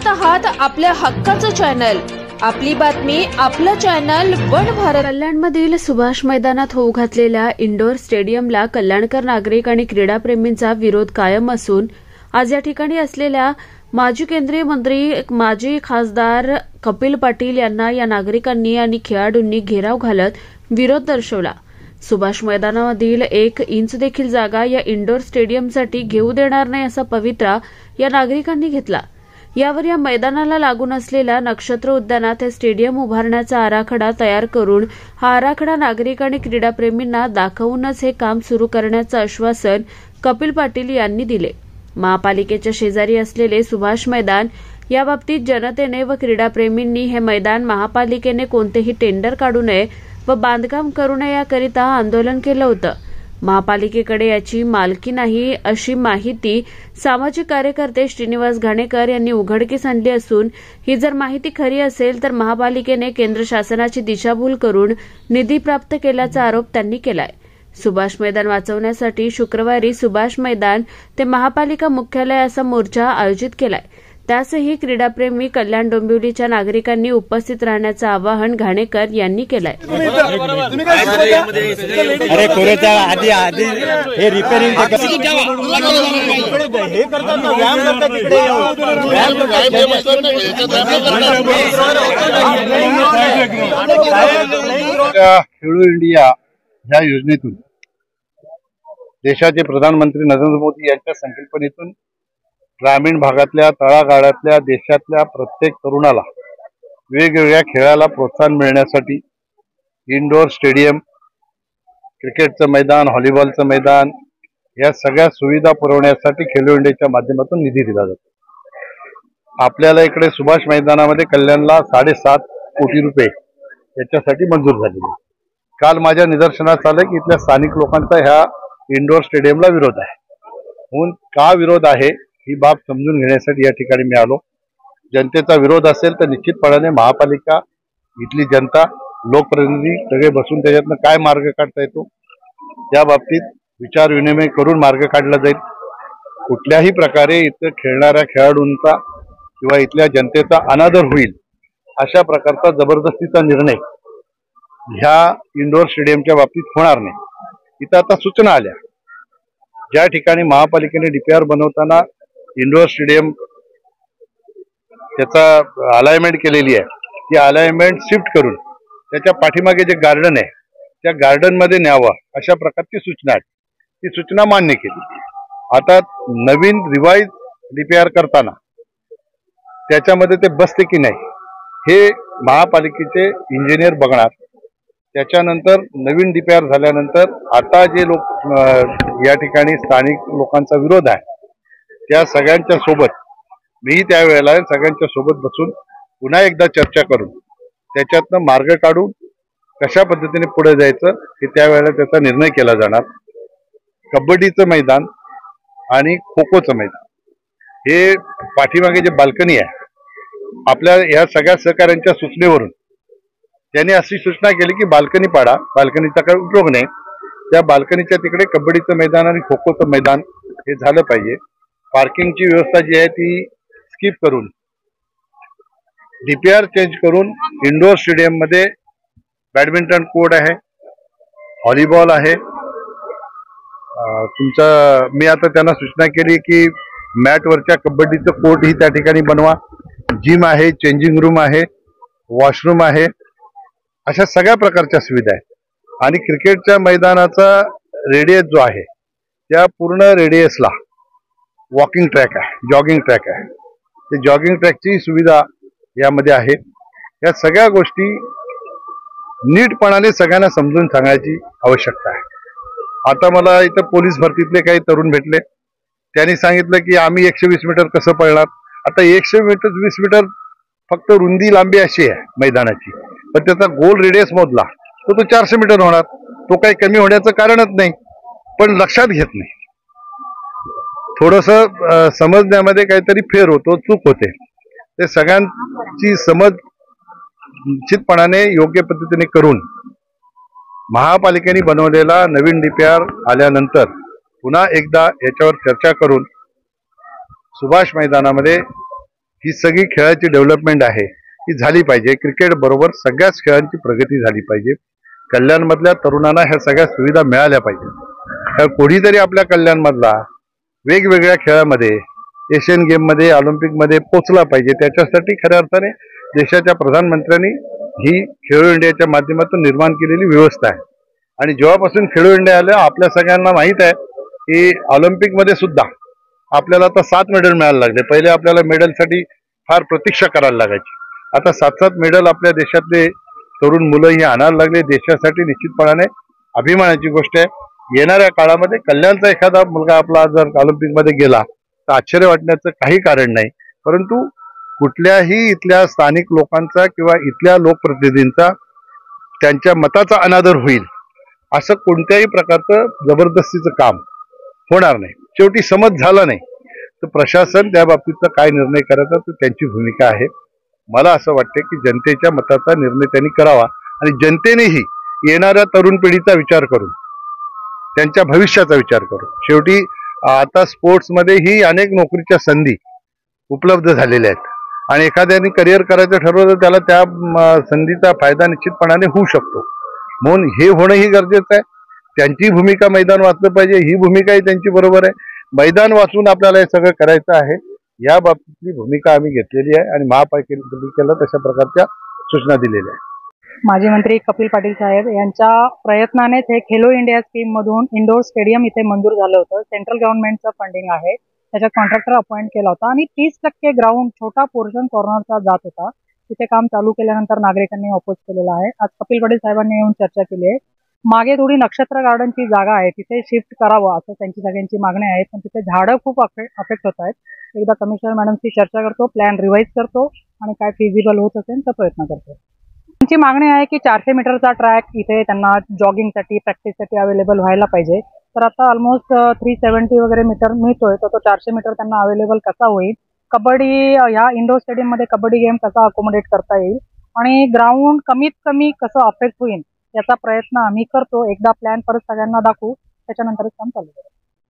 पाहत आहात आपल्या हक्काचं चॅनल, आपली बातमी, आपलं चॅनल वन भारत. कल्याणमधील सुभाष मैदानात होऊ घातलेल्या इंडोर स्टेडियमला कल्याणकर नागरिक आणि क्रीडाप्रेमींचा विरोध कायम असून आज या ठिकाणी असलेल्या माजी केंद्रीय मंत्री माजी खासदार कपिल पाटील यांना या नागरिकांनी आणि खेळाडूंनी घेराव घालत विरोध दर्शवला. सुभाष मैदानामधील 1 इंच देखील जागा या इंडोर स्टेडियमसाठी घेऊ देणार नाही असा पवित्रा या नागरिकांनी घेतला. यावर या मैदानाला लागून असलेल्या नक्षत्र उद्यानात हे स्टेडियम उभारण्याचा आराखडा तयार करून हा आराखडा नागरिक आणि क्रीडाप्रेमींना दाखवूनच हे काम सुरू करण्याचं आश्वासन कपिल पाटील यांनी दिले. महापालिकेच्या शेजारी असलेले सुभाष मैदान याबाबतीत जनतेने व क्रीडाप्रेमींनी हे मैदान महापालिकेने कोणतेही टेंडर काढू नये व बांधकाम करू नये याकरिता आंदोलन केलं होतं. महापालिकेकडे याची मालकी नाही अशी माहिती सामाजिक कार्यकर्ते श्रीनिवास घाणेकर यांनी उघडकीस आणली असून ही जर माहिती खरी असेल तर महापालिकेने केंद्र शासनाची दिशाभूल करून निधी प्राप्त केल्याचा आरोप त्यांनी केलाय. सुभाष मैदान वाचवण्यासाठी शुक्रवारी सुभाष मैदान ते महापालिका मुख्यालयाचा मोर्चा आयोजित केलाय. त्यासही क्रीडाप्रेमी कल्याण डोंबिवलीच्या नागरिकांनी उपस्थित राहण्याचं आवाहन घाणेकर यांनी केलंय. खेलो इंडिया ह्या योजनेतून देशाचे प्रधानमंत्री नरेंद्र मोदी यांच्या संकल्पनेतून ग्रामीण भागातल्या तळागाळातल्या देशातल्या प्रत्येक तरुणाला वेगवेगळ्या खेळाला प्रोत्साहन मिळण्यासाठी इंडोर स्टेडियम, क्रिकेटचं मैदान, व्हॉलीबॉलचं मैदान या सगळ्या सुविधा पुरवण्यासाठी खेलो इंडियाच्या माध्यमातून निधी दिला जातो. आपल्याला इकडे सुभाष मैदानामध्ये कल्याणला 7.5 कोटी रुपये याच्यासाठी मंजूर झालेले. काल माझ्या निदर्शनास आलं की इथल्या स्थानिक लोकांचा ह्या इंडोर स्टेडियमला विरोध आहे. म्हणून का विरोध आहे ही बाब समजून घेण्यासाठी या ठिकाणी मी आलो. जनतेचा विरोध असेल तर निश्चितपणाने महापालिका, इथली जनता, लोकप्रतिनिधी सगळे बसून त्याच्यातनं काय मार्ग काढता येतो त्या बाबतीत विचार विनिमय करून मार्ग काढला जाईल. कुठल्याही प्रकारे इथं खेळणाऱ्या खेळाडूंचा किंवा इथल्या जनतेचा अनादर होईल अशा प्रकारचा जबरदस्तीचा निर्णय ह्या इंडोर स्टेडियमच्या बाबतीत होणार नाही. इथं आता सूचना आल्या. ज्या ठिकाणी महापालिकेने डीपीआर बनवताना इंडोर स्टेडियम त्याचा अलाइनमेंट केलेली आहे, ती अलाइनमेंट शिफ्ट करून त्याच्या पाठीमागे जे गार्डन आहे त्या गार्डन मध्ये न्यावं अशा प्रकारची सूचना आहे. ती सूचना मान्य केली. आता नवीन रिवाइज डीपीआर करताना त्याच्यामध्ये ते बसते की नाही हे महापालिकेचे इंजिनियर बघणार. त्याच्यानंतर नवीन डीपीआर झाल्यानंतर आता जे लोक या ठिकाणी स्थानिक लोकांचा विरोध आहे त्या सगळ्यांच्या सोबत मी त्यावेळेला सगळ्यांच्या सोबत बसून पुन्हा एकदा चर्चा करून त्याच्यातनं मार्ग काढून कशा पद्धतीने पुढे जायचं हे त्यावेळेला त्याचा निर्णय केला जाणार. कबड्डीचं मैदान आणि खो खोचं मैदान हे पाठीमागे जे बाल्कनी आहे आपल्या या सगळ्या सहकाऱ्यांच्या सूचनेवरून त्यांनी अशी सूचना केली की बाल्कनी पाडा, बाल्कनीचा काही उपयोग नाही, त्या बाल्कनीच्या तिकडे कबड्डीचं मैदान आणि खो खोचं मैदान हे झालं पाहिजे. पार्किंगची व्यवस्था जी आहे ती स्किप करून डीपीआर चेंज करून इंडोर स्टेडियम मध्ये बॅडमिंटन कोर्ट आहे, व्हॉलीबॉल आहे. मी आता त्यांना सूचना केली की मॅटवरच्या कबड्डीचं कोर्ट ही त्या ठिकाणी बनवा, जिम आहे, चेंजिंग रूम आहे, वॉशरूम आहे, अशा सगळ्या प्रकारच्या सुविधा आहेत. आणि क्रिकेटच्या मैदानाचा रेडियस जो आहे त्या पूर्ण रेडियसला वॉकिंग ट्रॅक आहे, जॉगिंग ट्रॅक आहे. ते जॉगिंग ट्रॅकची सुविधा यामध्ये आहे. या सगळ्या गोष्टी नीटपणाने सगळ्यांना समजून सांगायची आवश्यकता आहे. आता मला इथं पोलीस भरतीतले काही तरुण भेटले. त्यांनी सांगितलं की आम्ही 120 मीटर कसं पळणार. आता 120 मीटर फक्त रुंदी लांबी अशी आहे मैदानाची, पण त्याचा गोल रेडियस मोजला तर तो 400 मीटर होणार. तो काही कमी होण्याचं कारणच नाही, पण लक्षात घेत नाही. थोडस समजण्यामध्ये काहीतरी फेर होतो, चूक होते. ते सगळ्यांची समज निश्चितपणाने योग्य पद्धतीने करून महापालिकेने बनवलेला नवीन डीपीआर आल्यानंतर पुन्हा एकदा याच्यावर चर्चा करून सुभाष मैदानामध्ये ही सगळी खेळाची डेव्हलपमेंट आहे ती झाली पाहिजे. क्रिकेट बरोबर सगळ्याच खेळांची प्रगती झाली पाहिजे. कल्याणमधल्या तरुणांना ह्या सगळ्या सुविधा मिळाल्या पाहिजे. कोणीतरी आपल्या कल्याणमधला वेगवेगळ्या खेळामध्ये एशियन गेममध्ये ऑलिम्पिकमध्ये पोचला पाहिजे. त्याच्यासाठी खऱ्या अर्थाने देशाच्या प्रधानमंत्र्यांनी ही खेलो इंडियाच्या माध्यमातून निर्माण केलेली व्यवस्था आहे. आणि जेव्हापासून खेलो इंडिया आलं आपल्या सगळ्यांना माहीत आहे की ऑलिम्पिकमध्ये सुद्धा आपल्याला आता 7 मेडल मिळायला लागले. पहिले आपल्याला मेडलसाठी फार प्रतीक्षा करायला लागायची. आता 7 मेडल आपल्या देशातले तरुण मुलं ही आणायला लागले. देशासाठी निश्चितपणाने अभिमानाची गोष्ट आहे. येणाऱ्या काळामध्ये कल्याणचा एखादा मुलगा आपला जर ऑलिम्पिकमध्ये गेला तर आश्चर्य वाटण्याचं काही कारण नाही. परंतु कुठल्याही इथल्या स्थानिक लोकांचा किंवा इथल्या लोकप्रतिनिधींचा त्यांच्या मताचा अनादर होईल असं कोणत्याही प्रकारचं जबरदस्तीचं काम होणार नाही. शेवटी समज झाला नाही तर प्रशासन त्या बाबतीतचा काय निर्णय करायचा तर त्यांची भूमिका आहे. मला असं वाटतं की जनतेच्या मताचा निर्णय त्यांनी करावा आणि जनतेनेही येणाऱ्या तरुण पिढीचा विचार करून त्यांच्या भविष्याचा विचार करून शेवटी आता स्पोर्ट्समध्येही अनेक नोकरीच्या संधी उपलब्ध झालेल्या आहेत आणि एखाद्याने करिअर करायचं ठरवलं तर त्याला त्या संधीचा फायदा निश्चितपणाने होऊ शकतो. म्हणून हे होणंही गरजेचं आहे. त्यांची भूमिका मैदान वाचलं पाहिजे. ही भूमिकाही त्यांची बरोबर आहे. मैदान वाचून आपल्याला हे सगळं करायचं आहे. या बाबतीतली भूमिका आम्ही घेतलेली आहे आणि महापालिकेला तशा प्रकारच्या सूचना दिलेल्या आहेत. माजी मंत्री कपिल पाटील साहेब यांच्या प्रयत्नानेच हे खेलो इंडिया स्कीम मधून इंडोर स्टेडियम इथे मंजूर झालं होतं. सेंट्रल गव्हर्नमेंटचं फंडिंग आहे. त्याच्यात कॉन्ट्रॅक्टर अपॉइंट केला होता आणि 30% ग्राउंड छोटा पोर्शन कॉर्नरचा जात होता. तिथे काम चालू केल्यानंतर नागरिकांनी अपोज केलेला आहे. आज कपिल पाटील साहेबांनी येऊन चर्चा केली आहे. मागे थोडी नक्षत्र गार्डनची जागा आहे तिथे शिफ्ट करावं असं त्यांची सगळ्यांची मागणी आहे. पण तिथे झाडं खूप अफेक्ट होत आहेत. एकदा कमिशनर मॅडमशी चर्चा करतो, प्लॅन रिवाईज करतो आणि काय फिजिबल होत असेल तर प्रयत्न करतो. त्यांची मागणी आहे की 400 मीटरचा ट्रॅक इथे त्यांना जॉगिंगसाठी प्रॅक्टिससाठी अवेलेबल व्हायला पाहिजे. तर आता ऑलमोस्ट 370 वगैरे मीटर मिळतोय तर तो 400 मीटर त्यांना अवेलेबल कसा होईल. कबड्डी ह्या इंडोर स्टेडियममध्ये कबड्डी गेम कसा अकोमोडेट करता येईल आणि ग्राउंड कमीत कमी कसं अफेक्ट होईल याचा प्रयत्न आम्ही करतो. एकदा प्लॅन परत सगळ्यांना दाखवू त्याच्यानंतरच काम चालू करू.